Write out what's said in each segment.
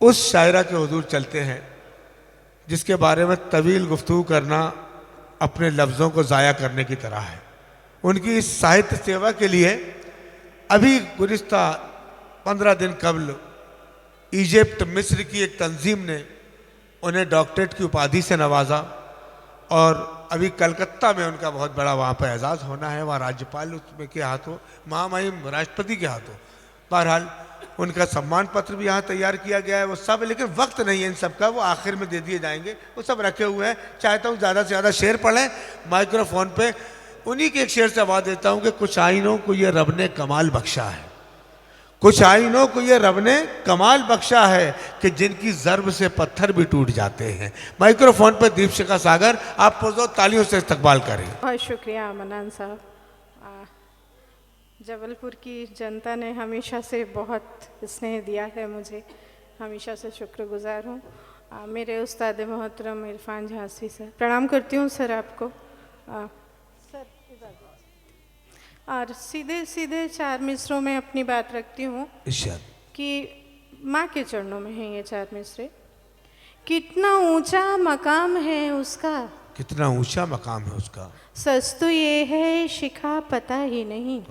उस शायरा के हुजूर चलते हैं जिसके बारे में तवील गुफ्तगू करना अपने लफ्ज़ों को ज़ाया करने की तरह है। उनकी इस साहित्य सेवा के लिए अभी गुज़िश्ता 15 दिन कबल इजिप्ट मिस्र की एक तंजीम ने उन्हें डॉक्टरेट की उपाधि से नवाजा और अभी कलकत्ता में उनका बहुत बड़ा वहाँ पर एजाज़ होना है, वहाँ राज्यपाल उसमें के हाथों, महामहिम राष्ट्रपति के हाथों। बहरहाल उनका सम्मान पत्र भी यहाँ तैयार किया गया है, वो सब, लेकिन वक्त नहीं है इन सब का, वो आखिर में दे दिए जाएंगे, वो सब रखे हुए हैं। चाहता हूँ ज़्यादा से ज़्यादा शेर पढ़ें माइक्रोफोन पे। उन्हीं के एक शेर से आवाज़ देता हूँ कि कुछ आइनों को ये रब ने कमाल बख्शा है, कुछ आइनों को ये रब ने कमाल बख्शा है कि जिनकी ज़र्ब से पत्थर भी टूट जाते हैं। माइक्रोफोन पर दीपशिखा सागर, आप पुरजोर तालियों से इस्तकबाल करें। बहुत शुक्रिया मनान साहब। जबलपुर की जनता ने हमेशा से बहुत स्नेह दिया है मुझे, हमेशा से शुक्रगुजार हूँ। मेरे उस्ताद मोहतरम इरफान झांसी सर, प्रणाम करती हूँ सर आपको। सर और सीधे सीधे 4 मिसरों में अपनी बात रखती हूँ कि माँ के चरणों में है ये 4 मिसरे। कितना ऊंचा मकाम है उसका, कितना ऊंचा मकाम है उसका, सच तो ये है शिखा पता ही नहीं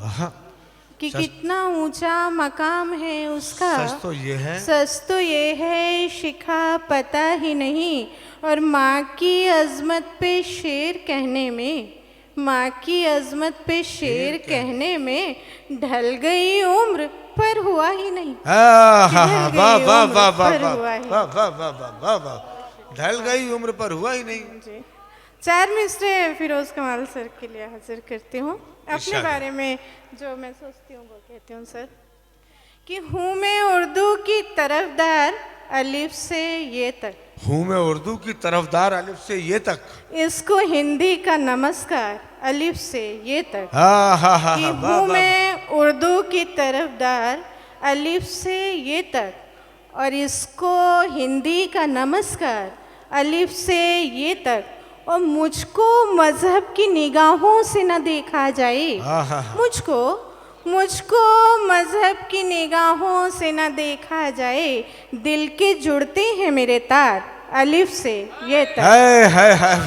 कि कितना ऊंचा मकाम है उसका, सच तो ये है, सच तो ये है शिखा पता ही नहीं। और माँ की अजमत पे शेर कहने में, माँ की अजमत पे शेर कहने में ढल गई उम्र पर हुआ ही नहीं। वाह वाह वाह वाह वाह वाह वाह, ढल गई उम्र पर हुआ ही नहीं। जी, 4 मिसरे फिरोज कमाल सर के लिए हाजिर करती हूँ। अपने बारे में जो मैं सोचती हूँ वो कहती हूँ सर कि हूँ मैं उर्दू की तरफदार अलिफ से ये तक, हूँ मैं उर्दू की तरफदार अलिफ से ये तक, इसको हिंदी का नमस्कार अलिफ से ये तक। कि हूँ मैं उर्दू की तरफदार अलिफ से ये तक, और इसको हिंदी का नमस्कार अलिफ से ये तक। और मुझको मजहब की निगाहों से न देखा जाए, मुझको मजहब की निगाहों से न देखा जाए। दिल के जुड़ते हैं मेरे तार अलिफ से ये तक।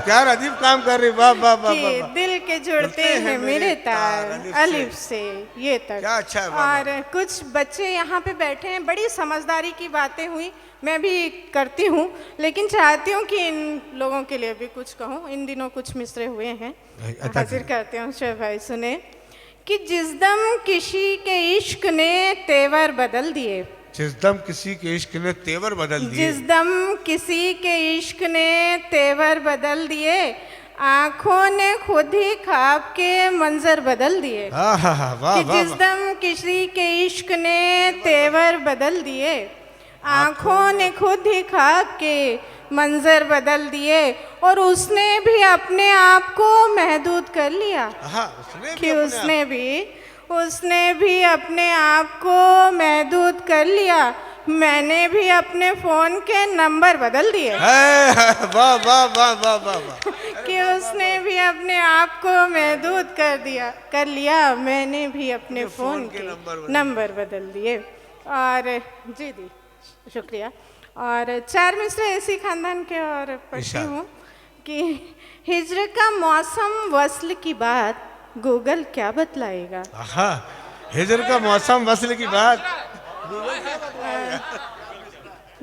क्या अजीब काम कर रही, वाह वाह वाह। दिल के जुड़ते हैं मेरे तार अलिफ से ये तक। क्या अच्छा है। और कुछ बच्चे यहाँ पे बैठे हैं, बड़ी समझदारी की बातें हुई, मैं भी करती हूँ, लेकिन चाहती हूँ कि इन लोगों के लिए भी कुछ कहूँ। इन दिनों कुछ मिसरे हुए हैं, हाजिर करते हूँ शेर भाई, सुने कि जिस दम किसी के इश्क ने तेवर बदल दिए, जिस दम किसी के इश्क ने तेवर बदल दिए, जिस दम किसी के इश्क ने तेवर बदल दिए, आंखों ने खुद ही ख्वाब के मंजर बदल दिए। कि जिस दम किसी के इश्क ने तेवर बदल दिए, आंखों ने खुद ही ख्वाब के मंजर बदल दिए। और उसने भी अपने आप को महदूद कर लिया, कि उसने भी अपने आप को महदूद कर लिया। मैंने भी अपने फोन के नंबर बदल दिए। वाह वाह वाह वाह वाह। कि उसने भी अपने आप को महदूद कर लिया, मैंने भी अपने फोन के नंबर बदल दिए। और जी दी शुक्रिया। और 4 मिसरे ऐसी खानदान के और पढ़ती हूँ कि हिज्र का मौसम वस्ल की बात गूगल क्या बतलाएगा। हिज्र का मौसम वस्ल की बात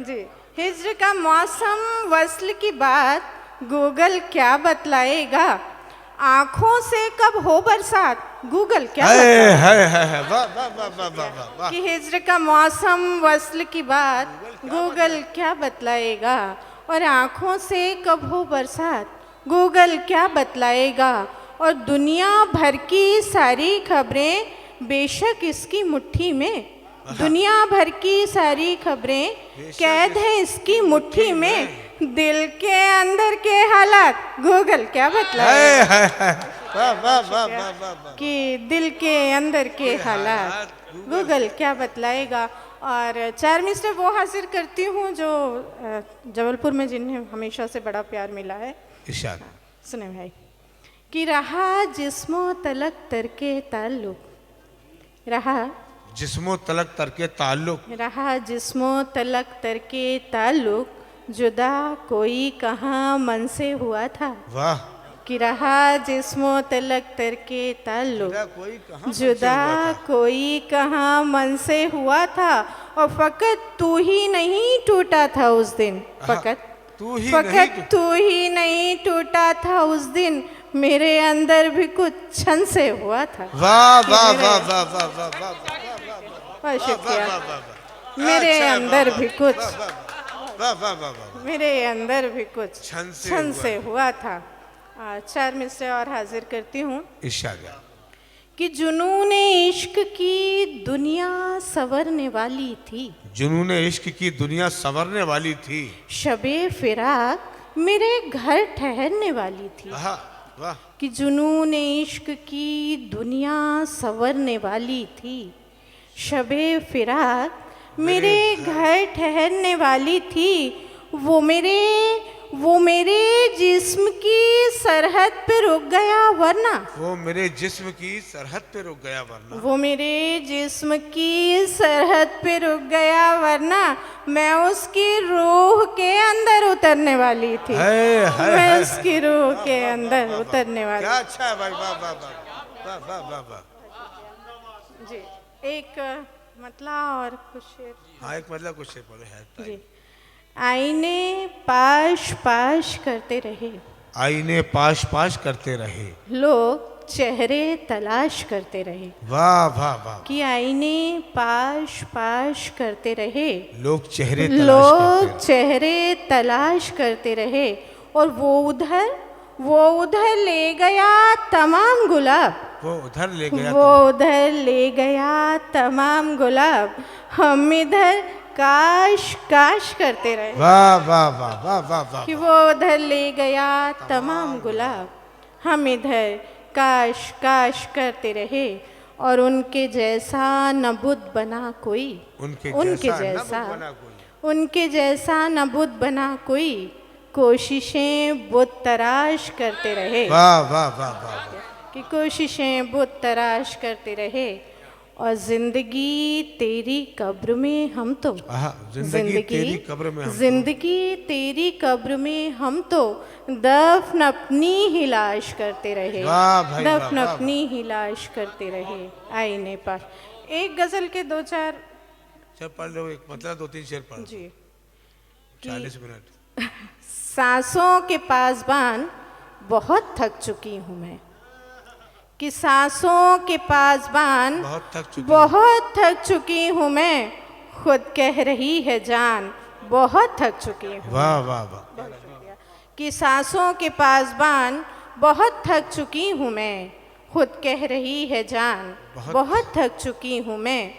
जी, हिज्र का मौसम वस्ल की बात गूगल क्या बतलाएगा। आंखों से कब हो बरसात गूगल क्या बतलाएगा। कि हिज्र का मौसम वस्ल की बात गूगल क्या बतलाएगा। और आंखों से कब हो बरसात गूगल क्या बतलाएगा। और दुनिया भर की सारी खबरें बेशक इसकी मुट्ठी में, दुनिया भर की सारी खबरें कैद है इसकी मुट्ठी में, दिल के अंदर के हालात गूगल क्या बतलाए। वाह वाह वाह वाह वाह। कि दिल के अंदर के हालात गूगल क्या बतलाएगा। और 4 मिसरे वो हाजिर करती हूँ जो जबलपुर में जिन्हें हमेशा से बड़ा प्यार मिला है। इरशाद। सुने भाई कि रहा जिस्मो तलक तरके ताल्लुक, रहा जिस्मो तलक तरके ताल्लुक, रहा जिस्मो तलक तरके ताल्लुक, जुदा कोई कहाँ मन से हुआ था। वाह। कि रहा जिस्मो तलक तरके ताल्लुक, कोई जुदा कोई कहाँ मन से हुआ था। और फकत तू ही नहीं टूटा था उस दिन, फकत तू ही नहीं टूटा था उस दिन, मेरे अंदर भी कुछ छन से हुआ था। वाह वाह वाह वाह वाह वाह वाह बहुत शुक्रिया। मेरे अंदर भी कुछ, मेरे अंदर भी कुछ छन से हुआ था। 4 मिसरे और हाजिर करती हूँ। इरशाद। कि जुनून इश्क की दुनिया संवरने वाली थी, जुनून इश्क की दुनिया संवरने वाली थी, शबे फिराक मेरे घर ठहरने वाली थी। वाह। कि जुनून इश्क की दुनिया संवरने वाली थी, शबे फिराक मेरे घर ठहरने वाली थी। वो मेरे जिस्म की सरहद पे रुक गया वरना, वो मेरे जिस्म की सरहद पे रुक गया वरना, वो मेरे जिस्म की सरहद पे रुक गया वरना, मैं उसकी रूह के अंदर उतरने वाली थी। मैं उसकी रूह के अंदर उतरने वाली। क्या अच्छा है भाई। वाह वाह वाह वाह वाह वाह। जी एक मतलब और कुछ शेर। हाँ एक मतलब कुछ शेर पढ़ो है जी। आईने पाश पाश करते रहे, आईने पाश पाश करते रहे, लोग चेहरे तलाश करते रहे। वाह वाह वाह। कि आईने पाश पाश करते रहे, लोग चेहरे तलाश करते रहे। और वो उधर ले गया तमाम गुलाब, वो उधर ले गया तमाम गुलाब, हम इधर काश काश करते रहे। वाह वाह वाह वाह वाह वाह। कि वो उधर ले गया तमाम गुलाब, हम इधर काश काश करते रहे। और उनके जैसा न बुद्ध बना कोई, उनके जैसा न बुद्ध बना कोई, कोशिशें बुद्ध तराश करते रहे। वाह वाह वाह वाह। कि कोशिशें बुद्ध तराश करते रहे। और जिंदगी तेरी कब्र में हम तो, जिंदगी तेरी कब्र में हम तो दफन अपनी ही लाश करते रहे। भाई, दफन अपनी ही लाश करते रहे। आईने पर एक गजल के 2-4 शेर पढ़ लो। एक मतलब 2-3 शेर पढ़ जी। 40 मिनट। सांसों के पासबान बहुत थक चुकी हूँ मैं, कि सांसों के पासबान बहुत थक चुकी हूँ मैं, खुद कह रही है जान बहुत थक चुकी हूँ। वाह वाह वाह। कि सांसों के पासबान बहुत थक चुकी हूँ मैं, खुद कह रही है जान बहुत थक चुकी हूँ मैं।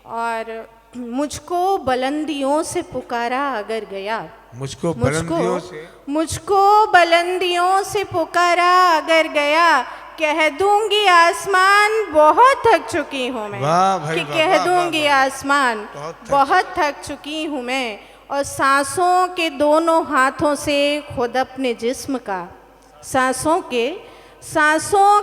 और मुझको बुलंदियों से पुकारा अगर गया, मुझको बुलंदियों से पुकारा अगर गया, कह दूंगी आसमान बहुत थक चुकी हूँ मैं। कि कह दूंगी आसमान बहुत थक चुकी हूँ मैं। और सांसों के दोनों हाथों से खुद अपने जिस्म का, सांसों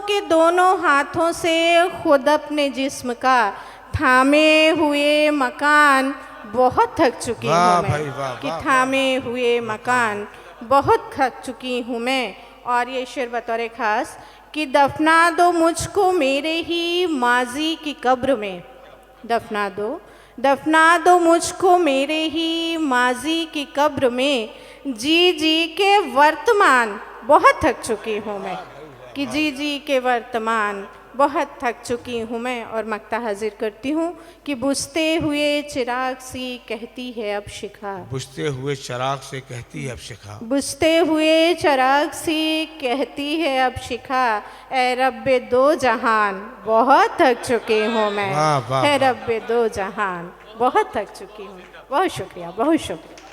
के दोनों हाथों से खुद अपने जिस्म का थामे हुए मकान बहुत थक चुकी हूँ मैं। कि थामे हुए मकान बहुत थक चुकी हूँ मैं। और ये शेर बतौर खास कि दफना दो मुझको मेरे ही माजी की कब्र में, दफना दो मुझको मेरे ही माजी की कब्र में, जी के वर्तमान बहुत थक चुकी हूँ मैं। कि जी के वर्तमान बहुत थक चुकी हूँ मैं और मक्ता हाजिर करती हूँ कि बुझते हुए चिराग सी कहती है अब शिखा। बुझते हुए चिराग से कहती है अब शिखा। बुझते हुए चिराग सी कहती है अब शिखा, ए रब्बे दो जहान बहुत थक चुकी हूँ मैं। वाह, वाह, ए वाह। रब्बे दो जहान बहुत थक चुकी हूँ। बहुत शुक्रिया, बहुत शुक्रिया।